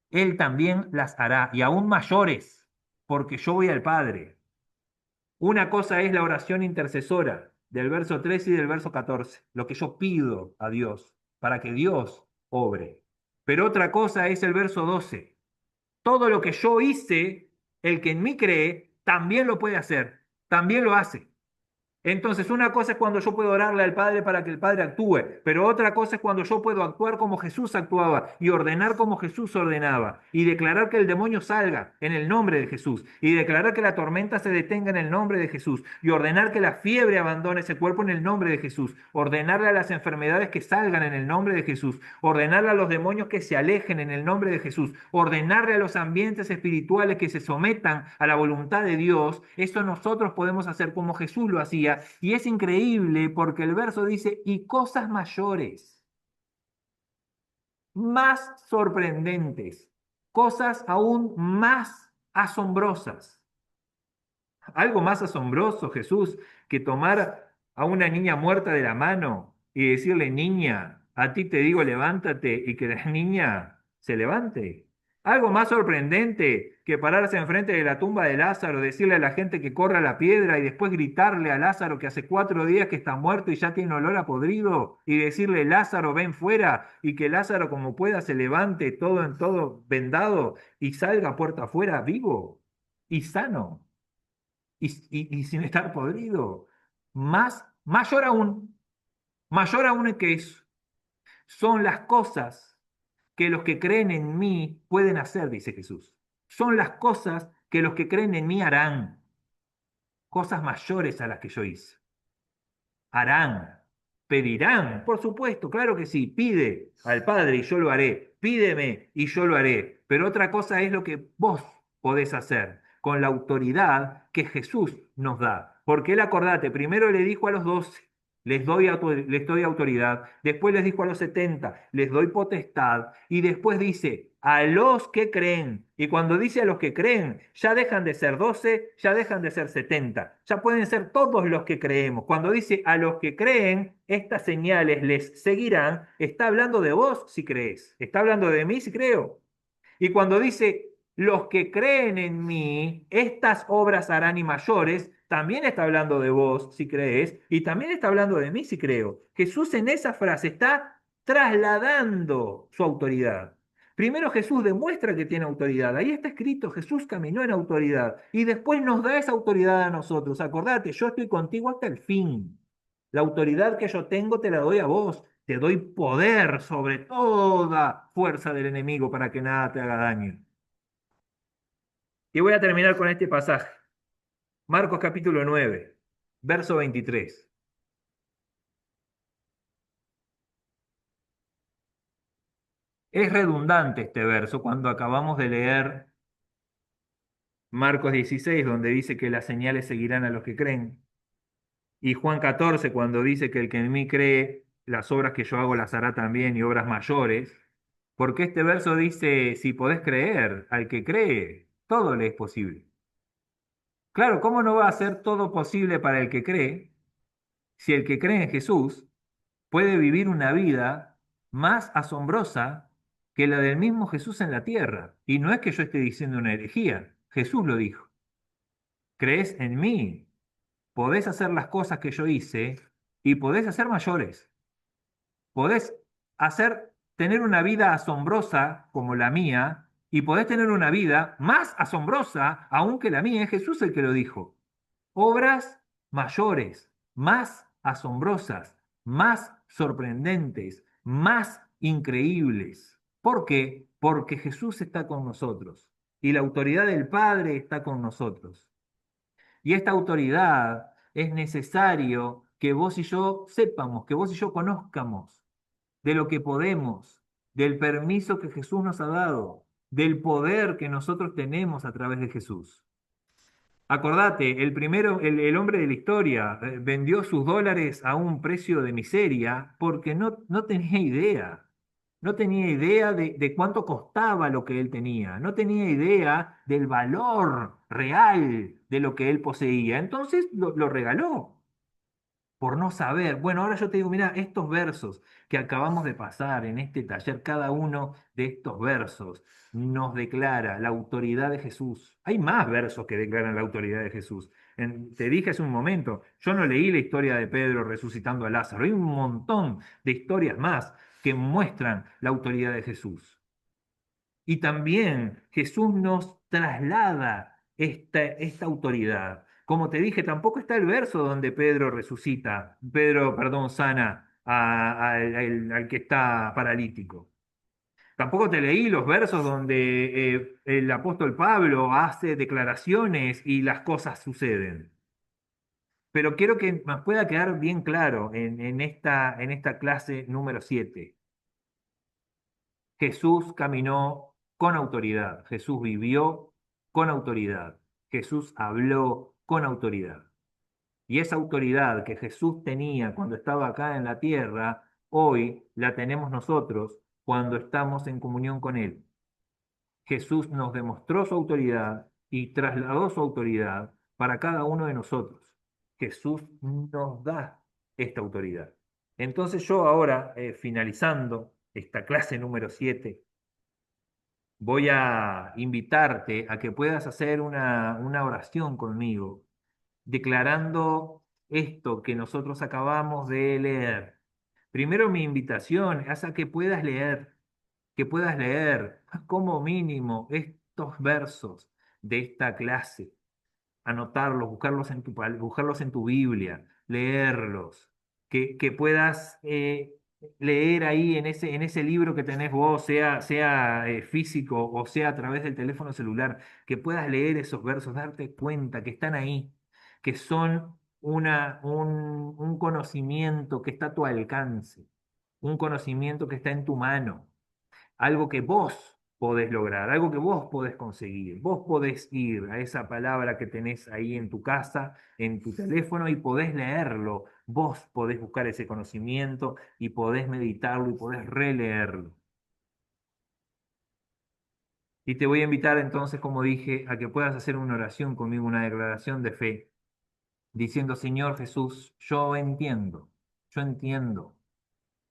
Él también las hará, y aún mayores, porque yo voy al Padre. Una cosa es la oración intercesora del verso 13 y del verso 14, lo que yo pido a Dios para que Dios obre. Pero otra cosa es el verso 12. Todo lo que yo hice, el que en mí cree, también lo puede hacer, también lo hace. Entonces, una cosa es cuando yo puedo orarle al Padre para que el Padre actúe, pero otra cosa es cuando yo puedo actuar como Jesús actuaba y ordenar como Jesús ordenaba y declarar que el demonio salga en el nombre de Jesús y declarar que la tormenta se detenga en el nombre de Jesús y ordenar que la fiebre abandone ese cuerpo en el nombre de Jesús, ordenarle a las enfermedades que salgan en el nombre de Jesús, ordenarle a los demonios que se alejen en el nombre de Jesús, ordenarle a los ambientes espirituales que se sometan a la voluntad de Dios. Eso nosotros podemos hacer como Jesús lo hacía. Y es increíble porque el verso dice, y cosas mayores, más sorprendentes, cosas aún más asombrosas. Algo más asombroso, Jesús, que tomar a una niña muerta de la mano y decirle, niña, a ti te digo, levántate, y que la niña se levante. Algo más sorprendente que pararse enfrente de la tumba de Lázaro, decirle a la gente que corra la piedra y después gritarle a Lázaro que hace 4 días que está muerto y ya tiene olor a podrido y decirle, Lázaro, ven fuera, y que Lázaro como pueda se levante todo en todo vendado y salga puerta afuera vivo y sano y sin estar podrido. Mayor aún que eso, son las cosas que los que creen en mí pueden hacer, dice Jesús. Son las cosas que los que creen en mí harán, cosas mayores a las que yo hice. Harán, pedirán, por supuesto, claro que sí, pide al Padre y yo lo haré, pídeme y yo lo haré, pero otra cosa es lo que vos podés hacer. con la autoridad que Jesús nos da. Porque él, acordate, primero le dijo a los 12, les doy autoridad. Después les dijo a los 70, les doy potestad. Y después dice, a los que creen. Y cuando dice a los que creen, ya dejan de ser 12, ya dejan de ser 70. Ya pueden ser todos los que creemos. Cuando dice a los que creen, estas señales les seguirán. Está hablando de vos si crees. Está hablando de mí si creo. Y cuando dice, los que creen en mí, estas obras harán y mayores, también está hablando de vos si crees, y también está hablando de mí si creo. Jesús en esa frase está trasladando su autoridad. Primero Jesús demuestra que tiene autoridad. Ahí está escrito, Jesús caminó en autoridad. Y después nos da esa autoridad a nosotros. Acordate, yo estoy contigo hasta el fin. La autoridad que yo tengo te la doy a vos. Te doy poder sobre toda fuerza del enemigo para que nada te haga daño. Y voy a terminar con este pasaje. Marcos capítulo 9, verso 23. Es redundante este verso cuando acabamos de leer Marcos 16, donde dice que las señales seguirán a los que creen. Y Juan 14, cuando dice que el que en mí cree, las obras que yo hago las hará también y obras mayores. Porque este verso dice, si podés creer, al que cree, todo le es posible. Claro, ¿cómo no va a ser todo posible para el que cree si el que cree en Jesús puede vivir una vida más asombrosa que la del mismo Jesús en la tierra? Y no es que yo esté diciendo una herejía, Jesús lo dijo. Crees en mí, podés hacer las cosas que yo hice y podés hacer mayores. Podés tener una vida asombrosa como la mía y podés tener una vida más asombrosa aún que la mía. Es Jesús el que lo dijo. Obras mayores, más asombrosas, más sorprendentes, más increíbles. ¿Por qué? Porque Jesús está con nosotros y la autoridad del Padre está con nosotros. Y esta autoridad es necesario que vos y yo sepamos, que vos y yo conozcamos de lo que podemos, del permiso que Jesús nos ha dado, del poder que nosotros tenemos a través de Jesús. Acordate, el hombre de la historia vendió sus dólares a un precio de miseria porque no tenía idea. No tenía idea de cuánto costaba lo que él tenía. No tenía idea del valor real de lo que él poseía. Entonces lo regaló por no saber. Bueno, ahora yo te digo, mira, estos versos que acabamos de pasar en este taller, cada uno de estos versos nos declara la autoridad de Jesús. Hay más versos que declaran la autoridad de Jesús. Te dije hace un momento, yo no leí la historia de Pedro resucitando a Lázaro, hay un montón de historias más que muestran la autoridad de Jesús. Y también Jesús nos traslada esta autoridad. Como te dije, tampoco está el verso donde Pedro resucita, perdón, sana al que está paralítico. Tampoco te leí los versos donde el apóstol Pablo hace declaraciones y las cosas suceden. Pero quiero que nos pueda quedar bien claro en esta clase número 7. Jesús caminó con autoridad, Jesús vivió con autoridad, Jesús habló con autoridad. Y esa autoridad que Jesús tenía cuando estaba acá en la tierra, hoy la tenemos nosotros cuando estamos en comunión con Él. Jesús nos demostró su autoridad y trasladó su autoridad para cada uno de nosotros. Jesús nos da esta autoridad. Entonces yo ahora, finalizando esta clase número 7, voy a invitarte a que puedas hacer una oración conmigo, declarando esto que nosotros acabamos de leer. Primero mi invitación es a que puedas leer como mínimo estos versos de esta clase, anotarlos, buscarlos en tu Biblia, leerlos, que puedas leer ahí en ese libro que tenés vos, sea físico o sea a través del teléfono celular, que puedas leer esos versos, darte cuenta que están ahí, que son un conocimiento que está a tu alcance, un conocimiento que está en tu mano, algo que vos podés lograr, algo que vos podés conseguir. Vos podés ir a esa palabra que tenés ahí en tu casa, en tu teléfono, y podés leerlo. Vos podés buscar ese conocimiento y podés meditarlo y podés releerlo. Y te voy a invitar entonces, como dije, a que puedas hacer una oración conmigo, una declaración de fe, diciendo, Señor Jesús, yo entiendo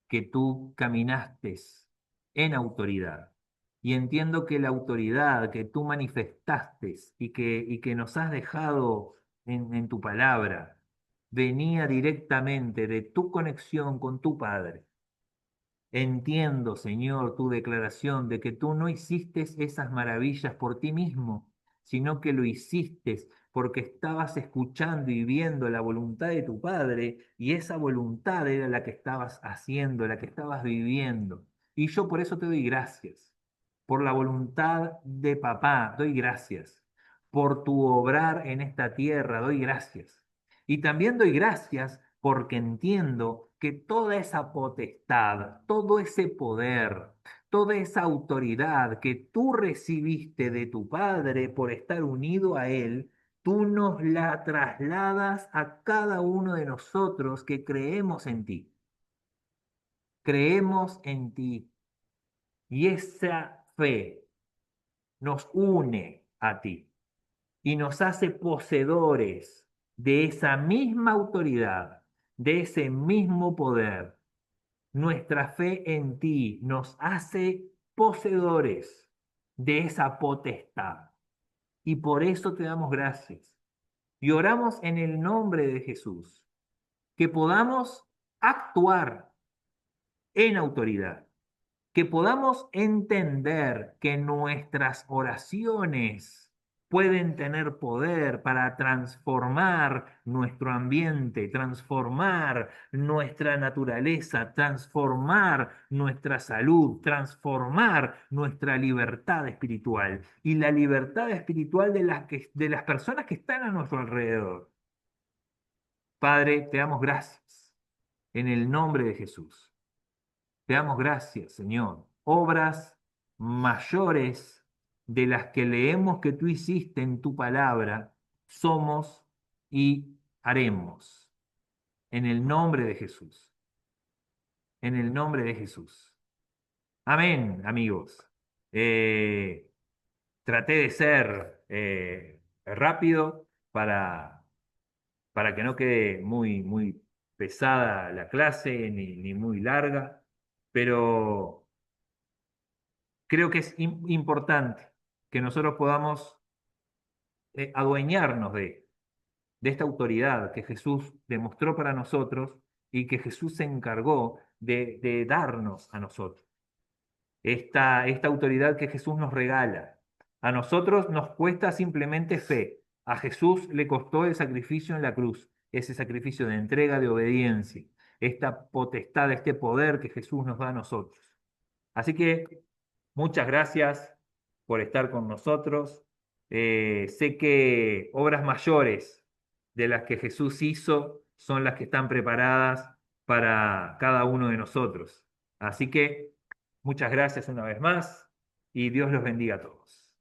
que tú caminaste en autoridad. Y entiendo que la autoridad que tú manifestaste y que nos has dejado en tu palabra venía directamente de tu conexión con tu Padre. Entiendo, Señor, tu declaración de que tú no hiciste esas maravillas por ti mismo, sino que lo hiciste porque estabas escuchando y viendo la voluntad de tu Padre y esa voluntad era la que estabas haciendo, la que estabas viviendo. Y yo por eso te doy gracias, por la voluntad de papá, doy gracias, por tu obrar en esta tierra, doy gracias. Y también doy gracias porque entiendo que toda esa potestad, todo ese poder, toda esa autoridad que tú recibiste de tu Padre por estar unido a Él, tú nos la trasladas a cada uno de nosotros que creemos en ti. Creemos en ti. Y esa fe nos une a ti y nos hace poseedores de esa misma autoridad, de ese mismo poder. Nuestra fe en ti nos hace poseedores de esa potestad. Y por eso te damos gracias. Y oramos en el nombre de Jesús, que podamos actuar en autoridad, que podamos entender que nuestras oraciones pueden tener poder para transformar nuestro ambiente, transformar nuestra naturaleza, transformar nuestra salud, transformar nuestra libertad espiritual y la libertad espiritual de las personas que están a nuestro alrededor. Padre, te damos gracias en el nombre de Jesús. Te damos gracias, Señor. Obras mayores de las que leemos que tú hiciste en tu palabra, somos y haremos. En el nombre de Jesús. En el nombre de Jesús. Amén, amigos. Eh, Traté de ser rápido para que no quede muy pesada la clase ni muy larga, pero creo que es importante que nosotros podamos adueñarnos de esta autoridad que Jesús demostró para nosotros y que Jesús se encargó de darnos a nosotros. Esta autoridad que Jesús nos regala. A nosotros nos cuesta simplemente fe. A Jesús le costó el sacrificio en la cruz, ese sacrificio de entrega, de obediencia, esta potestad, este poder que Jesús nos da a nosotros. Así que muchas gracias por estar con nosotros. Sé que obras mayores de las que Jesús hizo son las que están preparadas para cada uno de nosotros. Así que muchas gracias una vez más y Dios los bendiga a todos.